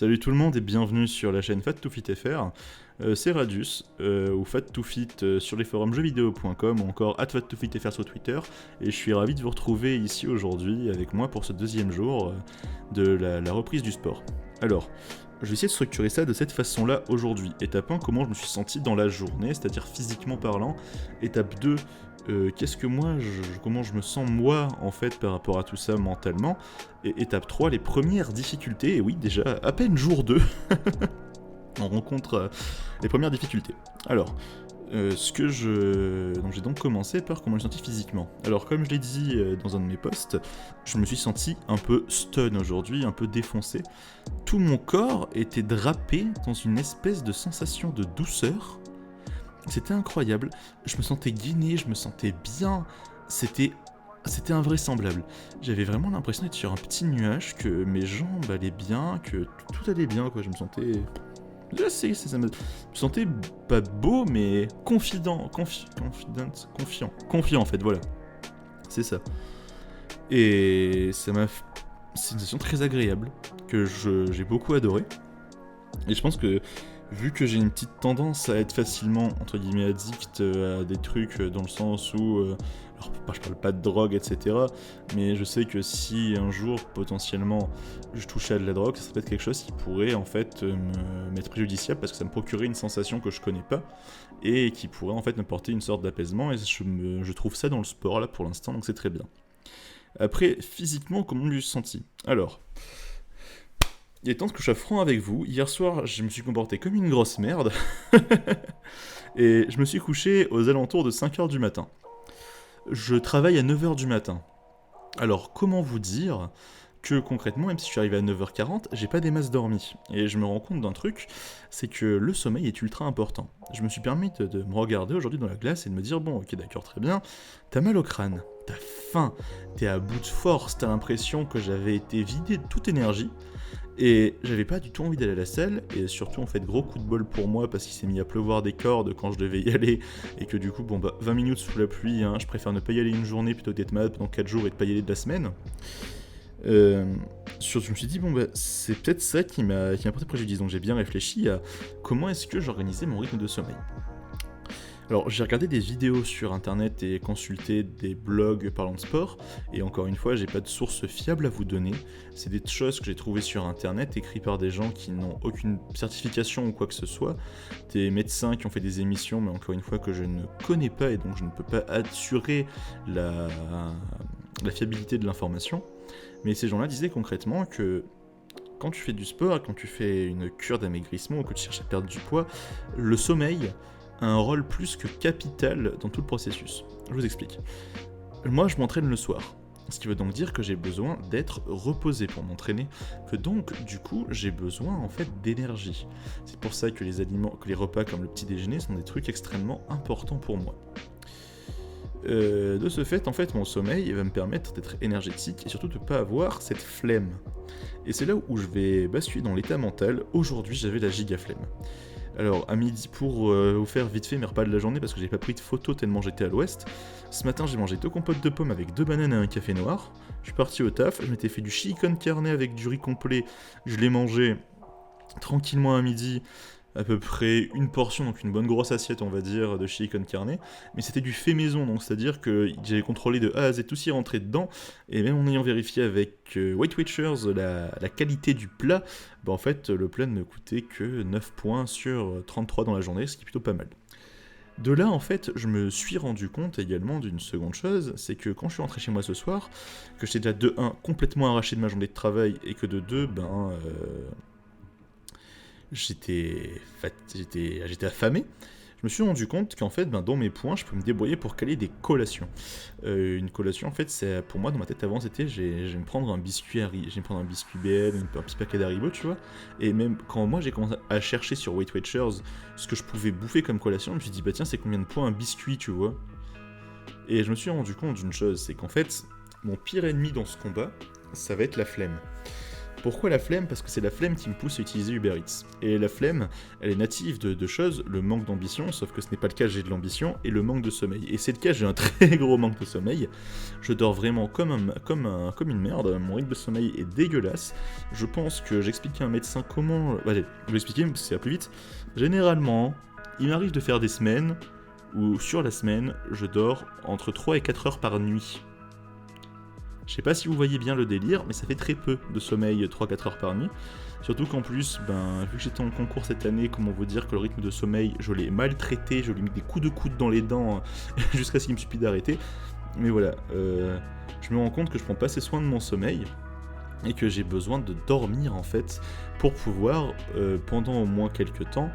Salut tout le monde et bienvenue sur la chaîne Fat2FitFR. C'est Radius, ou Fat2Fit sur les forums jeuxvideo.com ou encore @Fat2FitFR sur Twitter. Et je suis ravi de vous retrouver ici aujourd'hui avec moi pour ce deuxième jour de la reprise du sport. Alors, je vais essayer de structurer ça de cette façon-là aujourd'hui. Étape 1, comment je me suis senti dans la journée, c'est-à-dire physiquement parlant. Étape 2, comment je me sens moi en fait par rapport à tout ça mentalement. Et étape 3, les premières difficultés, et oui déjà à peine jour 2, on rencontre les premières difficultés. Alors, donc j'ai donc commencé par comment je me suis senti physiquement. Alors comme je l'ai dit dans un de mes posts, je me suis senti un peu stun aujourd'hui, un peu défoncé. Tout mon corps était drapé dans une espèce de sensation de douceur. C'était incroyable, je me sentais gainé, je me sentais bien, c'était invraisemblable. J'avais vraiment l'impression d'être sur un petit nuage, que mes jambes allaient bien, que tout allait bien, quoi. Je me sentais... Je me sentais pas beau, mais confiant en fait, voilà. C'est ça. Et ça m'a... C'est une sensation très agréable, que j'ai beaucoup adoré. Et je pense que vu que j'ai une petite tendance à être facilement, entre guillemets, addict à des trucs dans le sens où... alors, je parle pas de drogue, etc. Mais je sais que si un jour, potentiellement, je touchais à de la drogue, ça serait peut-être quelque chose qui pourrait, en fait, m'être préjudiciable parce que ça me procurait une sensation que je connais pas et qui pourrait, en fait, me porter une sorte d'apaisement. Et je trouve ça dans le sport, là, pour l'instant, donc c'est très bien. Après, physiquement, comment je me suis senti ? Alors... Il est temps que je sois franc avec vous. Hier soir, je me suis comporté comme une grosse merde. Et je me suis couché aux alentours de 5h du matin. Je travaille à 9h du matin. Alors, comment vous dire que concrètement, même si je suis arrivé à 9h40, j'ai pas des masses dormi. Et je me rends compte d'un truc, c'est que le sommeil est ultra important. Je me suis permis de me regarder aujourd'hui dans la glace et de me dire, bon, ok, d'accord, très bien, t'as mal au crâne, t'as faim, t'es à bout de force, t'as l'impression que j'avais été vidé de toute énergie. Et j'avais pas du tout envie d'aller à la salle, et surtout en fait gros coup de bol pour moi parce qu'il s'est mis à pleuvoir des cordes quand je devais y aller, et que du coup 20 minutes sous la pluie, hein, je préfère ne pas y aller une journée plutôt que d'être malade pendant 4 jours et de pas y aller de la semaine. Je me suis dit c'est peut-être ça qui m'a porté préjudice, donc j'ai bien réfléchi à comment est-ce que j'organisais mon rythme de sommeil. Alors j'ai regardé des vidéos sur internet et consulté des blogs parlant de sport, et encore une fois j'ai pas de source fiable à vous donner, c'est des choses que j'ai trouvées sur internet, écrites par des gens qui n'ont aucune certification ou quoi que ce soit, des médecins qui ont fait des émissions, mais encore une fois que je ne connais pas et donc je ne peux pas assurer la fiabilité de l'information, mais ces gens-là disaient concrètement que quand tu fais du sport, quand tu fais une cure d'amaigrissement ou que tu cherches à perdre du poids, le sommeil a un rôle plus que capital dans tout le processus. Je vous explique. Moi, je m'entraîne le soir, ce qui veut donc dire que j'ai besoin d'être reposé pour m'entraîner, que donc, du coup, j'ai besoin en fait d'énergie. C'est pour ça que les repas comme le petit déjeuner sont des trucs extrêmement importants pour moi. De ce fait, en fait, mon sommeil va me permettre d'être énergétique et surtout de ne pas avoir cette flemme. Et c'est là où je vais basculer dans l'état mental. Aujourd'hui, j'avais la giga flemme. Alors, à midi, pour vous faire vite fait mes repas de la journée, parce que j'ai pas pris de photos tellement j'étais à l'ouest, ce matin j'ai mangé 2 compotes de pommes avec 2 bananes et un café noir. Je suis parti au taf, je m'étais fait du chili con carne avec du riz complet, je l'ai mangé tranquillement à midi, à peu près une portion, donc une bonne grosse assiette on va dire, de chili con carne, mais c'était du fait maison, donc c'est-à-dire que j'avais contrôlé de A à Z tout s'y rentré dedans, et même en ayant vérifié avec Weight Watchers la qualité du plat, en fait le plat ne me coûtait que 9 points sur 33 dans la journée, ce qui est plutôt pas mal. De là, en fait, je me suis rendu compte également d'une seconde chose, c'est que quand je suis rentré chez moi ce soir, que j'étais déjà de 1 complètement arraché de ma journée de travail, et que de 2, j'étais affamé, je me suis rendu compte qu'en fait, dans mes points, je peux me débrouiller pour caler des collations. Une collation, en fait, c'est pour moi, dans ma tête avant, c'était je vais me prendre un biscuit BL, un petit paquet d'Haribo, tu vois. Et même quand moi, j'ai commencé à chercher sur Weight Watchers ce que je pouvais bouffer comme collation, je me suis dit, tiens, c'est combien de points un biscuit, tu vois. Et je me suis rendu compte d'une chose, c'est qu'en fait, mon pire ennemi dans ce combat, ça va être la flemme. Pourquoi la flemme? Parce que c'est la flemme qui me pousse à utiliser Uber Eats. Et la flemme, elle est native de deux choses, le manque d'ambition, sauf que ce n'est pas le cas, j'ai de l'ambition, et le manque de sommeil. Et c'est le cas, j'ai un très gros manque de sommeil. Je dors vraiment comme une merde, mon rythme de sommeil est dégueulasse. Je pense que j'expliquais à un médecin comment... Allez, je vais l'expliquer parce que ça va plus vite. Généralement, il m'arrive de faire des semaines où sur la semaine, je dors entre 3 et 4 heures par nuit. Je sais pas si vous voyez bien le délire, mais ça fait très peu de sommeil 3-4 heures par nuit. Surtout qu'en plus, vu que j'étais en concours cette année, comment vous dire que le rythme de sommeil, je l'ai maltraité, je lui ai mis des coups de coude dans les dents jusqu'à ce qu'il me suffise d'arrêter. Mais voilà, je me rends compte que je prends pas assez soin de mon sommeil et que j'ai besoin de dormir en fait pour pouvoir, pendant au moins quelques temps,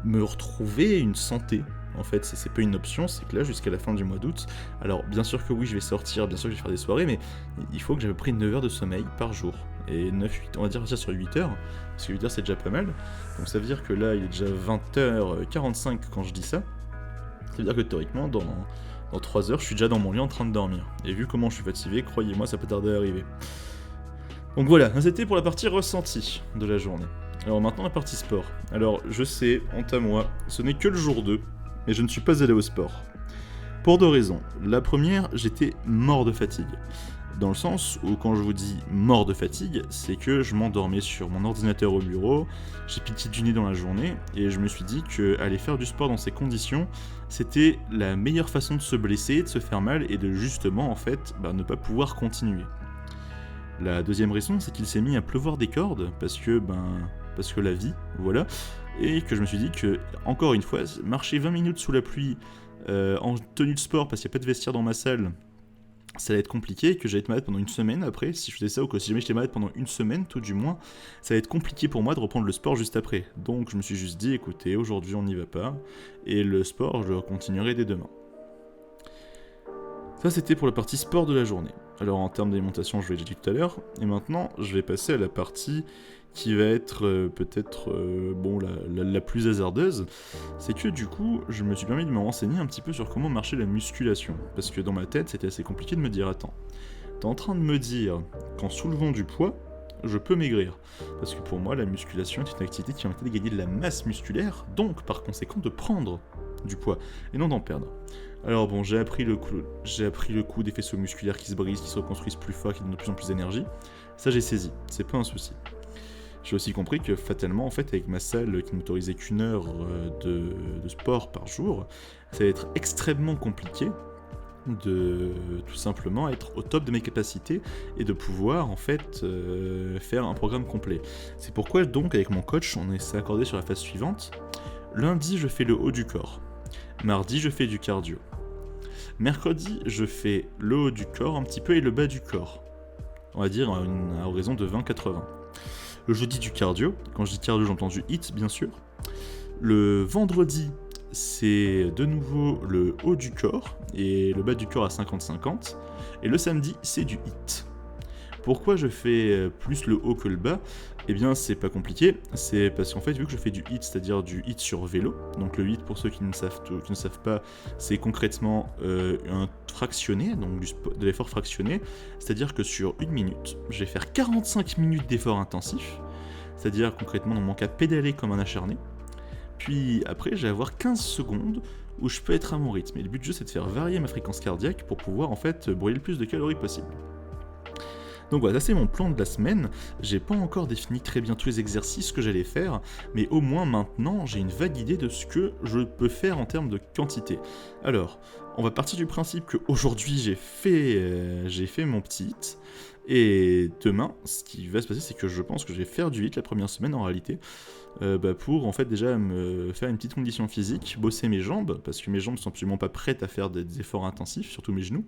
me retrouver une santé. En fait, c'est pas une option, c'est que là, jusqu'à la fin du mois d'août, alors bien sûr que oui, je vais sortir, bien sûr que je vais faire des soirées, mais il faut que j'ai à peu près 9 heures de sommeil par jour. Et 9, 8, on va dire partir sur 8 heures, parce que 8 heures c'est déjà pas mal. Donc ça veut dire que là, il est déjà 20h45 quand je dis ça. Ça veut dire que théoriquement, dans 3 heures, je suis déjà dans mon lit en train de dormir. Et vu comment je suis fatigué, croyez-moi, ça peut tarder à arriver. Donc voilà, c'était pour la partie ressenti de la journée. Alors maintenant, la partie sport. Alors, je sais, honte à moi, ce n'est que le jour 2, mais je ne suis pas allé au sport. Pour deux raisons. La première, j'étais mort de fatigue. Dans le sens où quand je vous dis mort de fatigue, c'est que je m'endormais sur mon ordinateur au bureau, j'ai piqué du nez dans la journée, et je me suis dit qu'aller faire du sport dans ces conditions, c'était la meilleure façon de se blesser, de se faire mal, et de justement, en fait, ne pas pouvoir continuer. La deuxième raison, c'est qu'il s'est mis à pleuvoir des cordes, parce que la vie, voilà, et que je me suis dit que, encore une fois, marcher 20 minutes sous la pluie, en tenue de sport, parce qu'il n'y a pas de vestiaire dans ma salle, ça allait être compliqué, et que j'allais être malade pendant une semaine après, si je faisais ça, ou que si jamais j'étais malade pendant une semaine, tout du moins, ça allait être compliqué pour moi de reprendre le sport juste après. Donc je me suis juste dit, écoutez, aujourd'hui on n'y va pas, et le sport, je le continuerai dès demain. Ça, c'était pour la partie sport de la journée. Alors, en termes d'alimentation, je l'ai déjà dit tout à l'heure. Et maintenant, je vais passer à la partie qui va être peut-être la plus hasardeuse. C'est que du coup, je me suis permis de me renseigner un petit peu sur comment marchait la musculation. Parce que dans ma tête, c'était assez compliqué de me dire, attends, t'es en train de me dire qu'en soulevant du poids, je peux maigrir. Parce que pour moi, la musculation est une activité qui permettait de gagner de la masse musculaire, donc par conséquent de prendre du poids, et non d'en perdre. Alors bon, j'ai appris le coup des faisceaux musculaires qui se brisent, qui se reconstruisent plus fort, qui donnent de plus en plus d'énergie. Ça j'ai saisi, c'est pas un souci. J'ai aussi compris que fatalement, en fait, avec ma salle qui n'autorisait qu'1 heure de sport par jour, ça va être extrêmement compliqué de tout simplement être au top de mes capacités et de pouvoir en fait faire un programme complet. C'est pourquoi donc avec mon coach on s'est accordé sur la phase suivante. Lundi je fais le haut du corps. Mardi, je fais du cardio. Mercredi, je fais le haut du corps un petit peu et le bas du corps. On va dire à horizon de 20-80. Le jeudi, du cardio. Quand je dis cardio, j'entends du HIIT, bien sûr. Le vendredi, c'est de nouveau le haut du corps et le bas du corps à 50-50. Et le samedi, c'est du HIIT. Pourquoi je fais plus le haut que le bas ? Eh bien, c'est pas compliqué, c'est parce qu'en fait, vu que je fais du HIIT, c'est-à-dire du HIIT sur vélo, donc le HIIT, pour ceux qui ne savent pas, c'est concrètement un fractionné, donc de l'effort fractionné, c'est-à-dire que sur 1 minute, je vais faire 45 minutes d'effort intensif, c'est-à-dire concrètement, on manque à pédaler comme un acharné, puis après, je vais avoir 15 secondes où je peux être à mon rythme, et le but du jeu, c'est de faire varier ma fréquence cardiaque pour pouvoir en fait brûler le plus de calories possible. Donc voilà, ça c'est mon plan de la semaine. J'ai pas encore défini très bien tous les exercices que j'allais faire, mais au moins maintenant j'ai une vague idée de ce que je peux faire en termes de quantité. Alors, on va partir du principe qu'aujourd'hui j'ai fait mon petit hit, et demain, ce qui va se passer, c'est que je pense que je vais faire du hit la première semaine en réalité, pour en fait déjà me faire une petite condition physique, bosser mes jambes, parce que mes jambes sont absolument pas prêtes à faire des efforts intensifs, surtout mes genoux.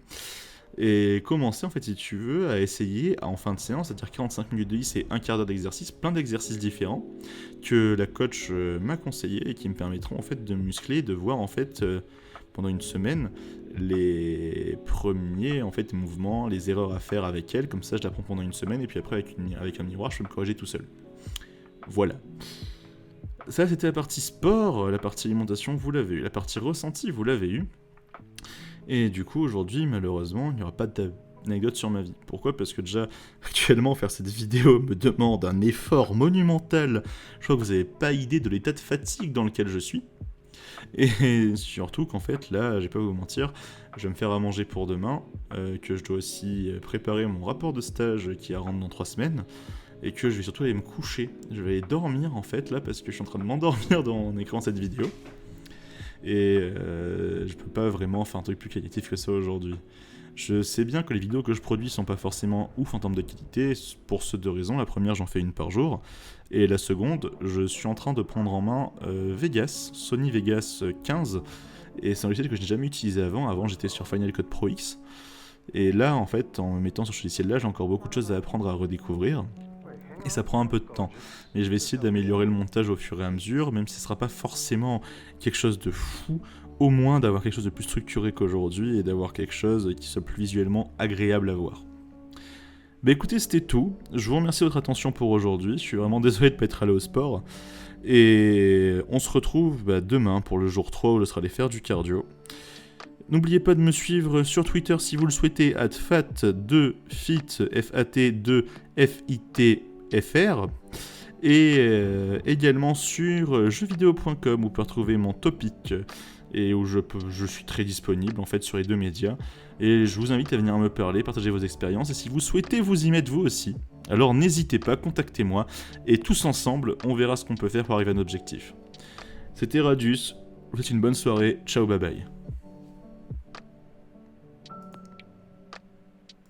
Et commencer en fait si tu veux à essayer en fin de séance, c'est-à-dire 45 minutes de hit et un quart d'heure d'exercice, plein d'exercices différents que la coach m'a conseillé et qui me permettront en fait de muscler, de voir en fait pendant une semaine les premiers en fait mouvements, les erreurs à faire avec elle, comme ça je l'apprends pendant une semaine et puis après avec un miroir je peux me corriger tout seul. Voilà. Ça c'était la partie sport, la partie alimentation vous l'avez eu, la partie ressenti vous l'avez eu. Et du coup, aujourd'hui, malheureusement, il n'y aura pas Une anecdote sur ma vie. Pourquoi ? Parce que déjà, actuellement, faire cette vidéo me demande un effort monumental. Je crois que vous n'avez pas idée de l'état de fatigue dans lequel je suis. Et surtout qu'en fait, là, je vais pas vous mentir, je vais me faire à manger pour demain, que je dois aussi préparer mon rapport de stage qui rentre dans 3 semaines, et que je vais surtout aller me coucher. Je vais aller dormir en fait, là, parce que je suis en train de m'endormir en écrivant cette vidéo. Et je peux pas vraiment faire un truc plus qualitatif que ça aujourd'hui. Je sais bien que les vidéos que je produis sont pas forcément ouf en termes de qualité, pour ces 2 raisons. La première, j'en fais une par jour. Et la seconde, je suis en train de prendre en main Vegas, Sony Vegas 15. Et c'est un logiciel que je n'ai jamais utilisé avant. Avant, j'étais sur Final Cut Pro X. Et là, en fait, en me mettant sur ce logiciel-là, j'ai encore beaucoup de choses à apprendre, à redécouvrir. Et ça prend un peu de temps. Mais je vais essayer d'améliorer le montage au fur et à mesure, même si ce ne sera pas forcément quelque chose de fou, au moins d'avoir quelque chose de plus structuré qu'aujourd'hui et d'avoir quelque chose qui soit plus visuellement agréable à voir. Bah écoutez, c'était tout. Je vous remercie de votre attention pour aujourd'hui. Je suis vraiment désolé de ne pas être allé au sport. Et on se retrouve demain pour le jour 3 où je serai allé faire du cardio. N'oubliez pas de me suivre sur Twitter si vous le souhaitez, @fat2fit, FAT2FITFR. Et également sur jeuxvideo.com où vous pouvez retrouver mon topic et où je suis très disponible en fait sur les 2 médias. Et je vous invite à venir me parler, partager vos expériences et si vous souhaitez vous y mettre vous aussi, alors n'hésitez pas, contactez-moi et tous ensemble on verra ce qu'on peut faire pour arriver à notre objectif. C'était Radius, je vous souhaite une bonne soirée, ciao bye bye.